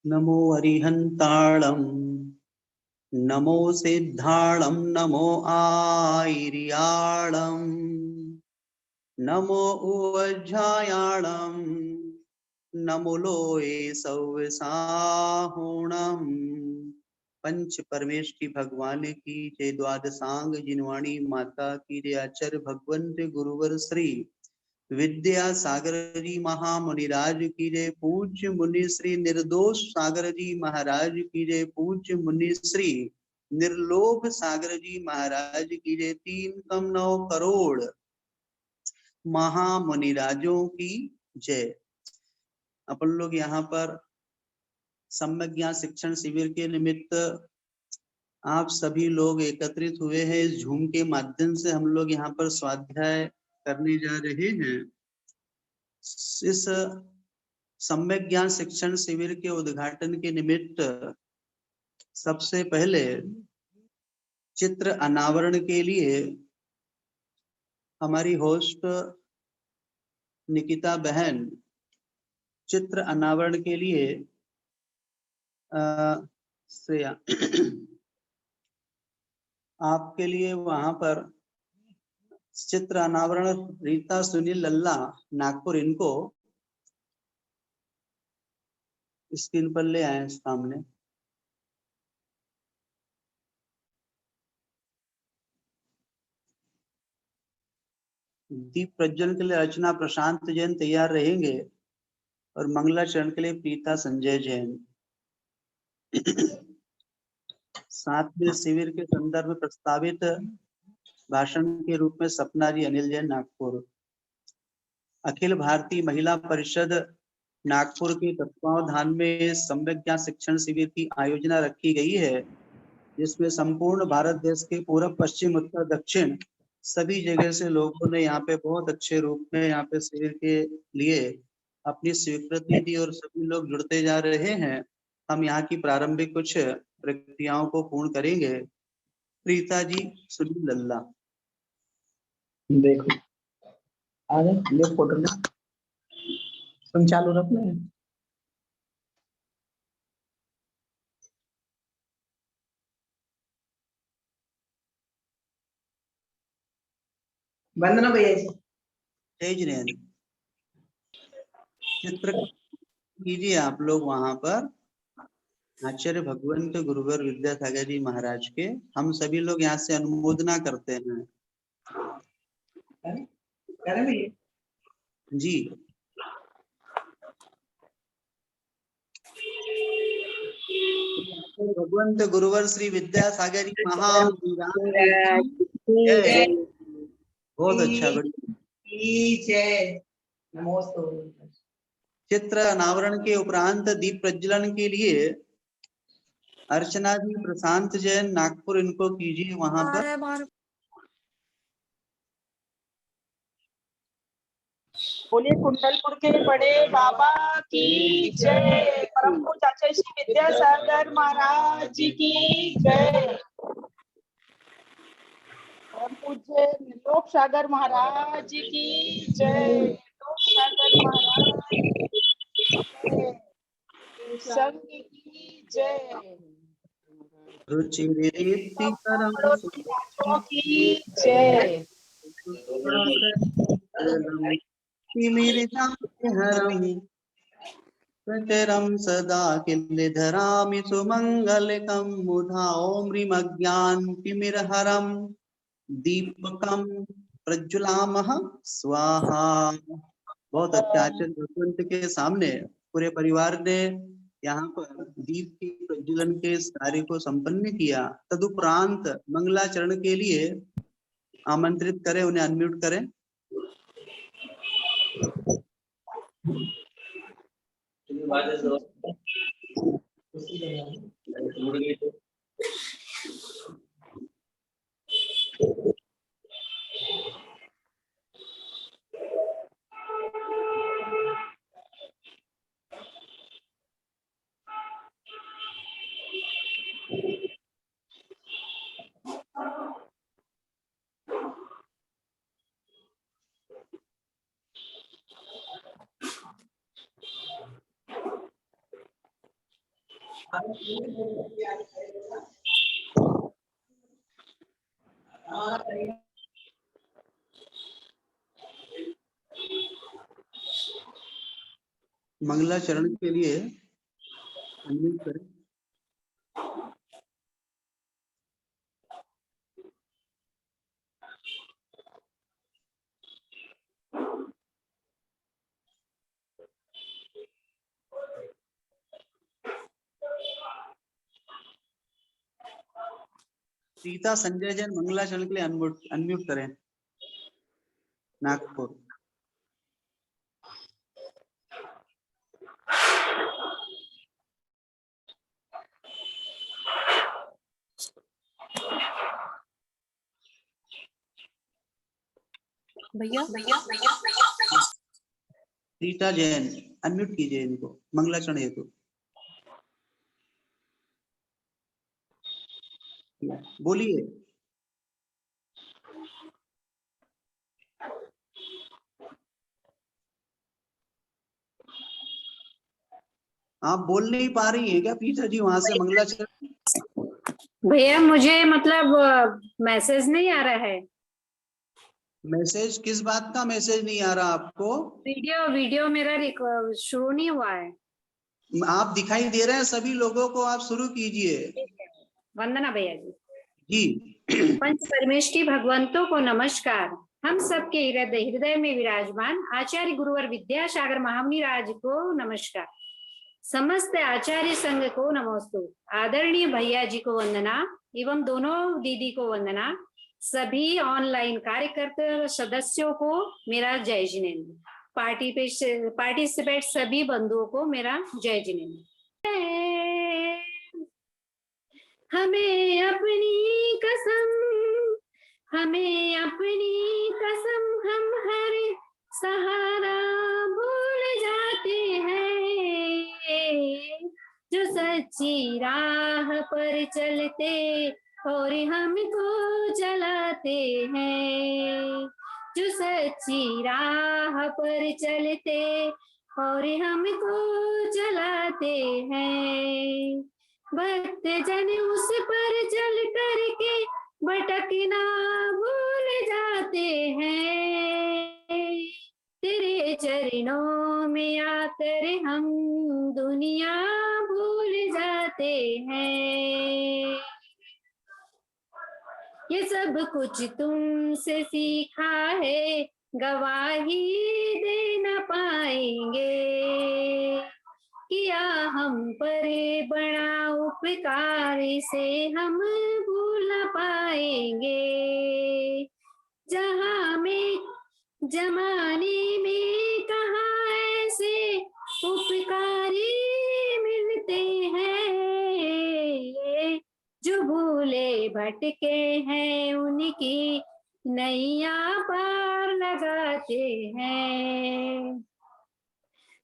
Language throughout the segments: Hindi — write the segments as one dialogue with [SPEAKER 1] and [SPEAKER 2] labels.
[SPEAKER 1] नमो अरिहंताणं नमो सिद्धाणं नमो आयर्याणं नमो उवज्झायाणं नमो लोये सौसाहुणं। पंच परमेश की भगवान की जय। द्वादशांग जिनवाणी माता की जय। आचार्य भगवंत गुरुवर श्री विद्या सागर जी महामुनिराज की जय। पूज्य मुनि श्री निर्दोष सागर जी महाराज की जय। पूज्य मुनि श्री निर्लोभ सागर जी महाराज की जय। 3,9 करोड़ महामुनिराजों की जय। अपन लोग यहाँ पर सम्यक ज्ञान शिक्षण शिविर के निमित्त आप सभी लोग एकत्रित हुए हैं। इस झूम के माध्यम से हम लोग यहाँ पर स्वाध्याय करने जा रहे हैं। इस सम्यक ज्ञान शिक्षण शिविर के उद्घाटन के निमित्त सबसे पहले चित्र अनावरण के लिए हमारी होस्ट निकिता बहन चित्र अनावरण के लिए श्रेया आपके लिए वहां पर चित्र अनावरण रीता सुनील लल्ला नागपुर इनको स्क्रीन पर ले आए सामने। दीप प्रज्वलन के लिए अर्चना प्रशांत जैन तैयार रहेंगे और मंगलाचरण के लिए प्रीता संजय जैन। साथ में शिविर के संदर्भ में प्रस्तावित भाषण के रूप में सपना जी अनिल जैन नागपुर। अखिल भारतीय महिला परिषद नागपुर के तत्वावधान में सम्यक ज्ञान शिक्षण शिविर की आयोजना रखी गई है, जिसमें संपूर्ण भारत देश के पूर्व पश्चिम उत्तर दक्षिण सभी जगह से लोगों ने यहाँ पे बहुत अच्छे रूप में यहाँ पे शिविर के लिए अपनी स्वीकृति दी और सभी लोग जुड़ते जा रहे हैं। हम यहाँ की प्रारंभिक कुछ प्रक्रियाओं को पूर्ण करेंगे। प्रीता जी सुनील लल्ला
[SPEAKER 2] देखो आ गए ले फोटो ले तुम चालू रखना है। वंदना भैया
[SPEAKER 1] तेज नयन चित्र कीजिए आप लोग वहां पर। आचार्य भगवंत गुरुवर विद्यासागर जी महाराज के हम सभी लोग यहाँ से अनुमोदना करते हैं जी। भगवंत गुरुवर श्री विद्यासागर जी महामुनिराज की जय। बहुत अच्छा चित्र अनावरण के उपरांत दीप प्रज्वलन के लिए अर्चना जी प्रशांत जैन नागपुर इनको कीजिए वहां पर।
[SPEAKER 3] बोलिए कुंडलपुर के बड़े बाबा की जय। परम पूज्य आचार्य श्री विद्यासागर महाराज की जय। परम पूज्य लोक सागर महाराज की जय। लोक सागर महाराज की जय। संघ की जय।
[SPEAKER 1] रुचिरेप्सिकरं
[SPEAKER 3] की जय।
[SPEAKER 1] प्रचरं सदा किल्लिधरामि सुमंगलिकं मुधा ओम्रिमज्ञानतिमिरहरं दीपकं प्रज्वलामः स्वाहा। बहुत अच्छा। आचार्य भगवंत के सामने पूरे परिवार ने यहाँ पर दीप के प्रज्वलन के इस कार्य को संपन्न किया। तदुपरांत मंगलाचरण के लिए आमंत्रित करें, उन्हें अनम्यूट करें। मंगलाचरण के लिए अनम्यूट करें। सीता संजय जैन मंगलाचरण के लिए अनम्यूट करें। नागपुर।
[SPEAKER 4] भैया
[SPEAKER 1] सीता जैन अनम्यूट कीजिए इनको मंगलाचरण हेतु। बोलिए। आप बोल नहीं पा रही है क्या पीछा जी वहां से मंगलाचरण?
[SPEAKER 4] भैया मुझे मतलब मैसेज नहीं आ रहा है।
[SPEAKER 1] मैसेज किस बात का मैसेज नहीं आ रहा आपको?
[SPEAKER 4] वीडियो मेरा शुरू नहीं हुआ है।
[SPEAKER 1] आप दिखाई दे रहे हैं सभी लोगों को, आप शुरू कीजिए।
[SPEAKER 4] वंदना भैया जी।
[SPEAKER 1] जी।
[SPEAKER 4] पंच परमेष्टि भगवंतों को नमस्कार। हम सबके हृदय में विराजमान आचार्य गुरुवर विद्यासागर महामुनि राज को नमस्कार। समस्त आचार्य संघ को नमोस्तु। आदरणीय भैया जी को वंदना एवं दोनों दीदी को वंदना। सभी ऑनलाइन कार्यकर्ता सदस्यों को मेरा जय जिनेन्द्र। पार्टिसिपेट सभी बंधुओं को मेरा जय जिनेन्द्र। हमें अपनी कसम हम हर सहारा भूल जाते हैं। जो सच्ची राह पर चलते और हमको जलाते हैं। जो सच्ची राह पर चलते और हमको जलाते हैं। भक्त जन उस पर चल करके भटकना भूल जाते हैं। तेरे चरणों में आकर हम दुनिया भूल जाते हैं। ये सब कुछ तुमसे सीखा है, गवाही दे न पाएंगे। किया हम पर बड़ा उपकार से हम भूल न पाएंगे। जहां में जमाने में कहाँ ऐसे उपकारी मिलते हैं। जो भूले भटके हैं उनकी नैया पार लगाते हैं।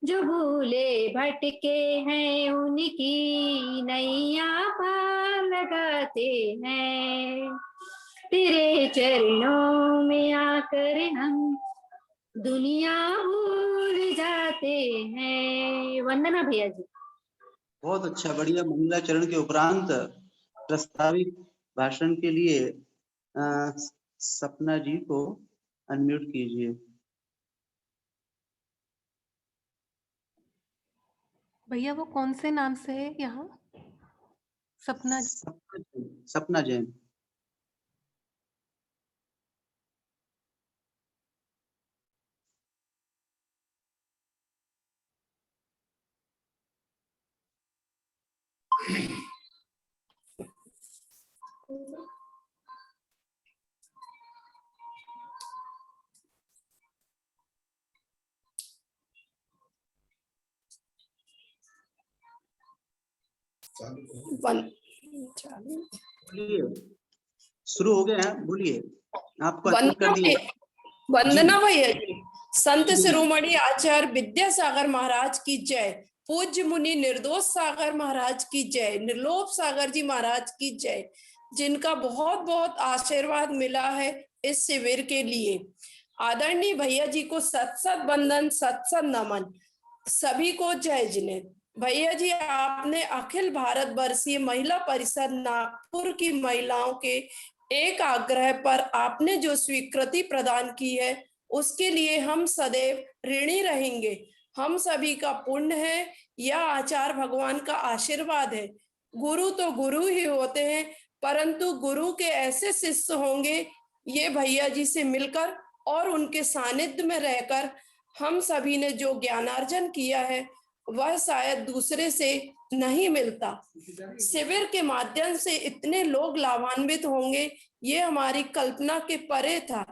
[SPEAKER 4] जो भूले भटके हैं उनकी नैया पार लगाते हैं। तेरे चरणों में आकर हम दुनिया भूल जाते हैं। वंदना भैया जी।
[SPEAKER 1] बहुत अच्छा, बढ़िया। मंगलाचरण के उपरांत प्रस्तावित भाषण के लिए सपना जी को अनम्यूट कीजिए।
[SPEAKER 5] भैया वो कौन से नाम से है यहाँ?
[SPEAKER 1] सपना जैन। बोलिए, शुरू हो गया है, बोलिए। आपको अनम्यूट कर दिया।
[SPEAKER 6] वंदना भैया जी। संत शिरोमणि आचार्य विद्यासागर महाराज की जय। पूज्य मुनि निर्दोष सागर महाराज की जय। निर्लोभ सागर जी महाराज की जय, जिनका बहुत बहुत आशीर्वाद मिला है इस शिविर के लिए। आदरणीय भैया जी को सत सत वंदन, सत सत नमन। सभी को जय जिनेन्द्र। भैया जी, आपने अखिल भारत वर्षीय महिला परिषद नागपुर की महिलाओं के एक आग्रह पर आपने जो स्वीकृति प्रदान की है, उसके लिए हम सदैव ऋणी रहेंगे। हम सभी का पुण्य है, यह आचार्य भगवान का आशीर्वाद है। गुरु तो गुरु ही होते हैं, परंतु गुरु के ऐसे शिष्य होंगे, ये भैया जी से मिलकर और उनके सानिध्य में रहकर हम सभी ने जो ज्ञानार्जन किया है, वह शायद दूसरे से नहीं मिलता। शिविर के माध्यम से इतने लोग लाभान्वित होंगे, ये हमारी कल्पना के परे था।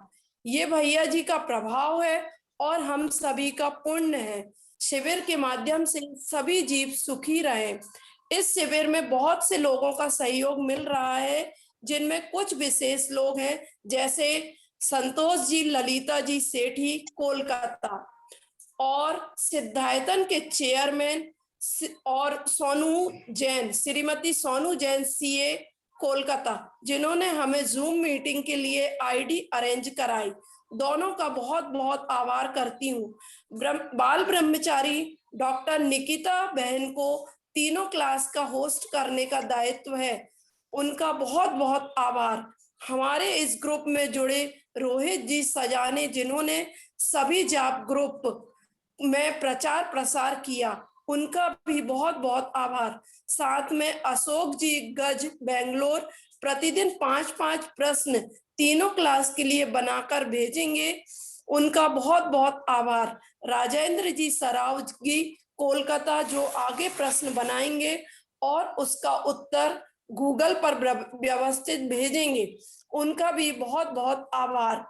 [SPEAKER 6] ये भैया जी का प्रभाव है और हम सभी का पुण्य है। शिविर के माध्यम से सभी जीव सुखी रहे। इस शिविर में बहुत से लोगों का सहयोग मिल रहा है, जिनमें कुछ विशेष लोग हैं, जैसे संतोष जी, ललिता जी सेठी कोलकाता, और सिद्धायतन के चेयरमैन और सोनू जैन, श्रीमती सोनू जैन सीए कोलकाता, जिन्होंने हमें जूम मीटिंग के लिए आईडी अरेंज कराई। दोनों का बहुत बहुत आभार करती हूँ। बाल ब्रह्मचारी डॉक्टर निकिता बहन को तीनों क्लास का होस्ट करने का दायित्व है, उनका बहुत बहुत आभार। हमारे इस ग्रुप में जुड़े रोहित जी सजाने, जिन्होंने सभी जाप ग्रुप में प्रचार प्रसार किया, उनका भी बहुत बहुत आभार। साथ में अशोक जी गज बेंगलोर प्रतिदिन 5-5 प्रश्न तीनों क्लास के लिए बनाकर भेजेंगे, उनका बहुत बहुत आभार। राजेंद्र जी सराव जी कोलकाता, जो आगे प्रश्न बनाएंगे और उसका उत्तर गूगल पर व्यवस्थित भेजेंगे, उनका भी बहुत बहुत आभार।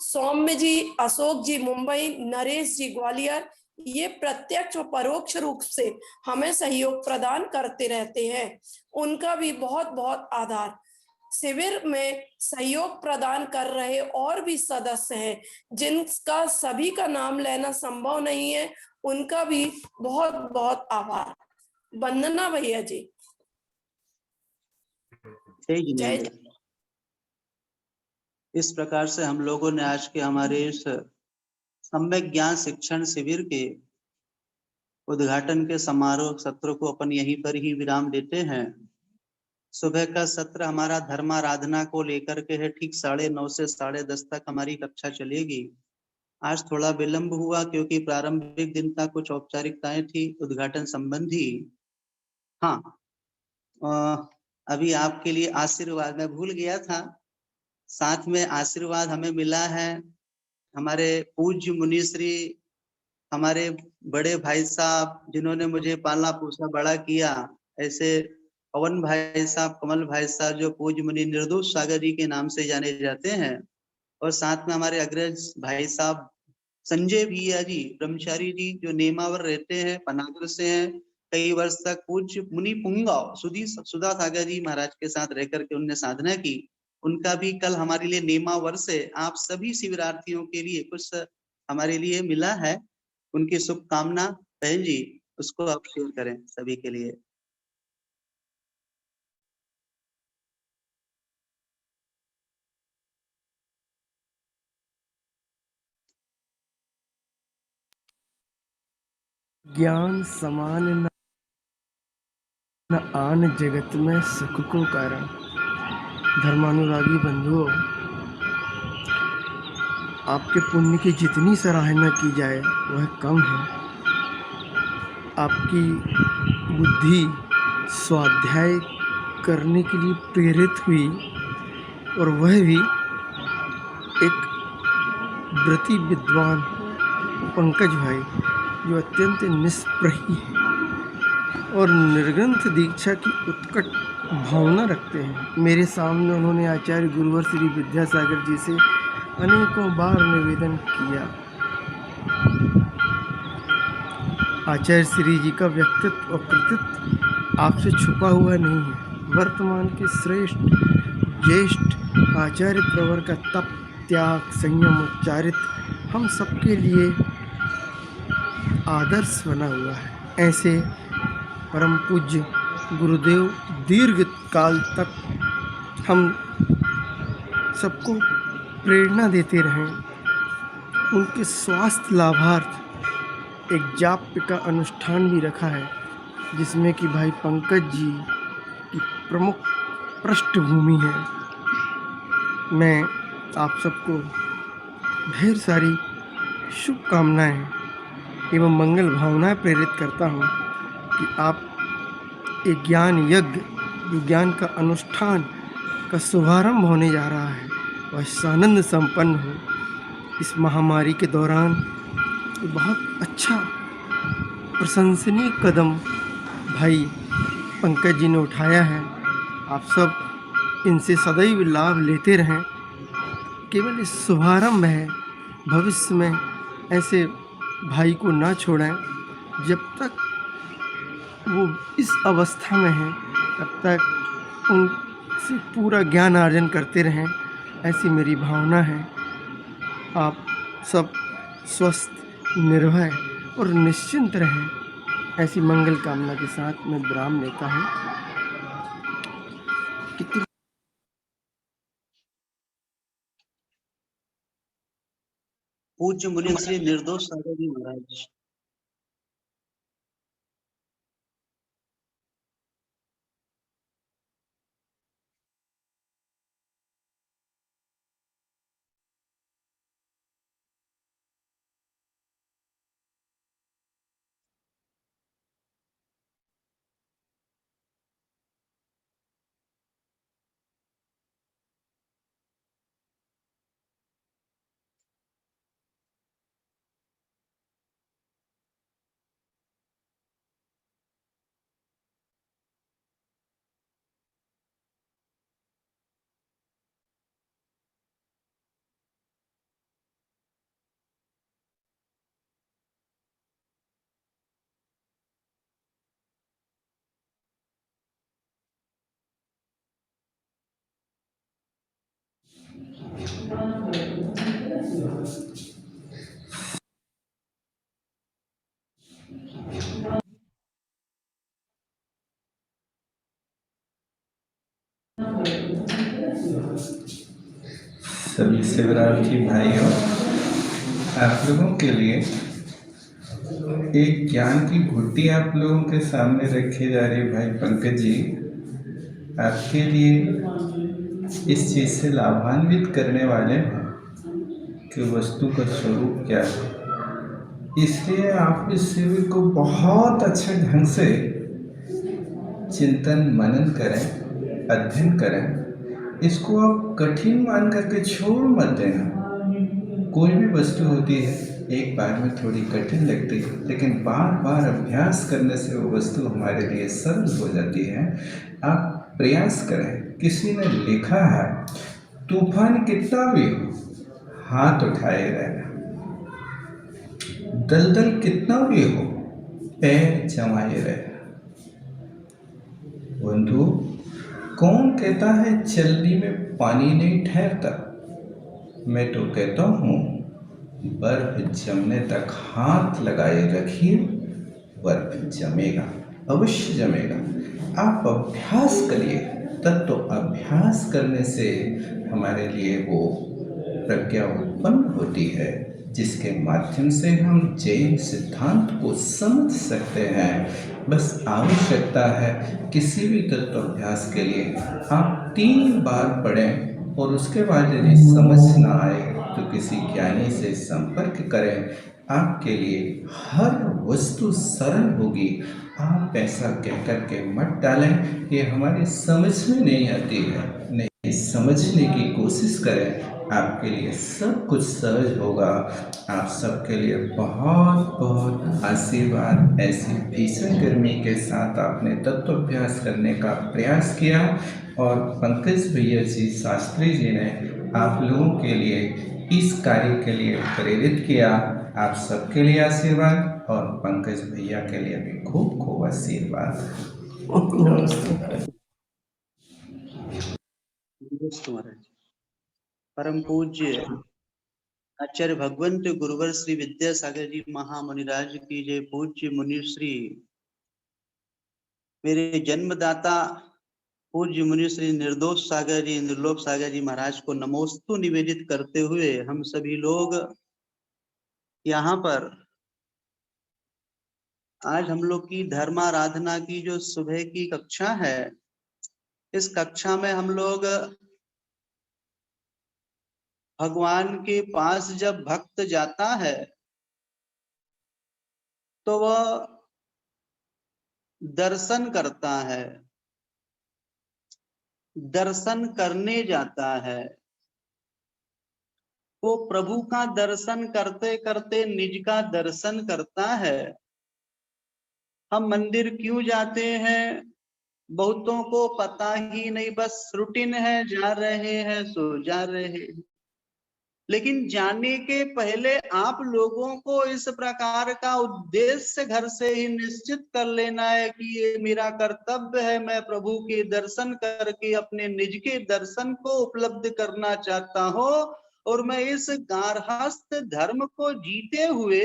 [SPEAKER 6] सौम्य जी, अशोक जी मुंबई, नरेश जी ग्वालियर, ये प्रत्यक्ष और परोक्ष रूप से हमें सहयोग प्रदान करते रहते हैं, उनका भी बहुत बहुत आभार। शिविर में सहयोग प्रदान कर रहे और भी सदस्य हैं, जिनका सभी का नाम लेना संभव नहीं है, उनका भी बहुत बहुत आभार। वंदना भैया जी।
[SPEAKER 1] जय जिनेंद्र। इस प्रकार से हम लोगों ने आज के हमारे इस सम्यक ज्ञान शिक्षण शिविर के उद्घाटन के समारोह सत्र को अपन यहीं पर ही विराम देते हैं। सुबह का सत्र हमारा धर्माराधना को लेकर के है, ठीक 9:30 से 10:30 तक हमारी कक्षा चलेगी। आज थोड़ा विलंब हुआ क्योंकि प्रारंभिक दिन का कुछ औपचारिकताएं थी उद्घाटन संबंधी। हाँ, अभी आपके लिए आशीर्वाद मैं भूल गया था, साथ में आशीर्वाद हमें मिला है हमारे पूज्य मुनिश्री, हमारे बड़े भाई साहब, जिन्होंने मुझे पाला पोसा बड़ा किया, ऐसे पवन भाई साहब, कमल भाई साहब, जो पूज्य मुनि निर्दोष सागर जी के नाम से जाने जाते हैं, और साथ में हमारे अग्रज भाई साहब संजय भैया जी ब्रह्मचारी जी, जो नेमावर रहते हैं, पनागर से हैं, कई वर्ष तक पूज्य मुनि पुंगाव सुधा सागर जी महाराज के साथ रह करके उनने साधना की। उनका भी कल हमारे लिए नेमावर से आप सभी शिविरार्थियों के लिए कुछ हमारे लिए मिला है, उनकी शुभकामना बहन जी, उसको आप शेयर करें सभी के लिए।
[SPEAKER 7] ज्ञान समान न आन जगत में सुख को कारण। धर्मानुरागी बंधुओं, आपके पुण्य की जितनी सराहना की जाए वह कम है। आपकी बुद्धि स्वाध्याय करने के लिए प्रेरित हुई, और वह भी एक व्रती विद्वान पंकज भाई, जो अत्यंत निष्प्रही है और निर्ग्रंथ दीक्षा की उत्कट भावना रखते हैं। मेरे सामने उन्होंने आचार्य गुरुवर श्री विद्यासागर जी से अनेकों बार निवेदन किया। आचार्य श्री जी का व्यक्तित्व और कृतित्व आपसे छुपा हुआ नहीं है। वर्तमान के श्रेष्ठ ज्येष्ठ आचार्य प्रवर का तप, त्याग, संयम और चारित्र हम सबके लिए आदर्श बना हुआ है। ऐसे परम पूज्य गुरुदेव दीर्घ काल तक हम सबको प्रेरणा देते रहें। उनके स्वास्थ्य लाभार्थ एक जाप का अनुष्ठान भी रखा है। जिसमें कि भाई पंकज जी की प्रमुख पृष्ठभूमि है। मैं आप सबको ढेर सारी शुभकामनाएं एवं मंगल भावनाएं प्रेरित करता हूं कि आप एक ज्ञान यज्ञ, जो ज्ञान का अनुष्ठान का शुभारंभ होने जा रहा है, वह सानंद संपन्न हो। इस महामारी के दौरान ये बहुत अच्छा प्रशंसनीय कदम भाई पंकज जी ने उठाया है। आप सब इनसे सदैव लाभ लेते रहें। केवल इस शुभारंभ है, भविष्य में ऐसे भाई को ना छोड़ें। जब तक वो इस अवस्था में हैं, तब तक उनसे पूरा ज्ञान अर्जन करते रहें, ऐसी मेरी भावना है। आप सब स्वस्थ, निर्भय और निश्चिंत रहें, ऐसी मंगल कामना के साथ मैं विराम लेता हूँ।
[SPEAKER 1] पूज्य मुनि श्री निर्दोष सागर जी महाराज।
[SPEAKER 8] सभी शिवरात्रि भाइयों, आप लोगों के लिए एक ज्ञान की घुट्टी आप लोगों के सामने रखी जा रही है। भाई पंकज जी, आपके लिए इस चीज़ से लाभान्वित करने वाले हैं कि वस्तु का स्वरूप क्या है। इसलिए आप इस शिविर को बहुत अच्छे ढंग से चिंतन मनन करें, अध्ययन करें। इसको आप कठिन मान करके छोड़ मत देना। कोई भी वस्तु होती है, एक बार में थोड़ी कठिन लगती है, लेकिन बार बार अभ्यास करने से वो वस्तु हमारे लिए सरल हो जाती है। आप प्रयास करें। किसी ने लिखा है, तूफान कितना भी हो, हाथ उठाए रहना। दलदल कितना भी हो, पैर जमाए रहना। बंधु, कौन कहता है चलनी में पानी नहीं ठहरता? मैं तो कहता हूँ, बर्फ जमने तक हाथ लगाए रखिए, बर्फ जमेगा, अवश्य जमेगा। आप अभ्यास करिए, तब तो अभ्यास करने से हमारे लिए वो प्रज्ञा उत्पन्न होती है, जिसके माध्यम से हम जैन सिद्धांत को समझ सकते हैं। बस आवश्यकता है किसी भी तत्वाभ्यास के लिए आप 3 बार पढ़ें और उसके बाद यदि समझ ना आए तो किसी ज्ञानी से संपर्क करें। आपके लिए हर वस्तु सरल होगी। आप ऐसा कह कर के मत डालें कि हमारी समझ में नहीं आती है। नहीं, समझने की कोशिश करें, आपके लिए सब कुछ सहज होगा। आप सबके लिए बहुत बहुत आशीर्वाद। ऐसी भीषण गर्मी के साथ आपने तत्वाभ्यास करने का प्रयास किया और पंकज भैया जी, शास्त्री जी ने आप लोगों के लिए इस कार्य के लिए प्रेरित किया। आप सबके लिए आशीर्वाद और पंकज भैया के लिए भी खूब खूब आशीर्वाद।
[SPEAKER 1] परम पूज्य आचार्य भगवंत गुरुवर श्री विद्यासागर जी महामुनिराज की जय। पूज्य मुनि श्री मेरे जन्मदाता पूज्य मुनि श्री निर्दोष सागर जी, निर्लोभ सागर जी महाराज को नमोस्तु निवेदित करते हुए हम सभी लोग यहाँ पर आज हम लोग की धर्माराधना की जो सुबह की कक्षा है, इस कक्षा में हम लोग भगवान के पास जब भक्त जाता है तो वह दर्शन करता है, दर्शन करने जाता है। वो प्रभु का दर्शन करते करते निज का दर्शन करता है। हम मंदिर क्यों जाते हैं बहुतों को पता ही नहीं, बस रूटीन है, जा रहे हैं सो जा रहे हैं। लेकिन जाने के पहले आप लोगों को इस प्रकार का उद्देश्य घर से ही निश्चित कर लेना है कि ये मेरा कर्तव्य है, मैं प्रभु के दर्शन करके अपने निज के दर्शन को उपलब्ध करना चाहता हूँ। और मैं इस गार्हस्थ धर्म को जीते हुए,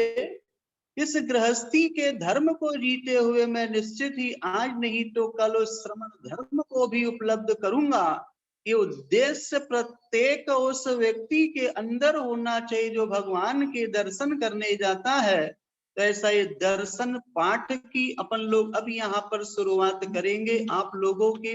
[SPEAKER 1] इस गृहस्थी के धर्म को जीते हुए मैं निश्चित ही आज नहीं तो कल उस श्रमण धर्म को भी उपलब्ध करूंगा। ये उद्देश्य प्रत्येक उस व्यक्ति के अंदर होना चाहिए जो भगवान के दर्शन करने जाता है। तो ऐसा ये दर्शन पाठ की अपन लोग अब यहाँ पर शुरुआत करेंगे। आप लोगों के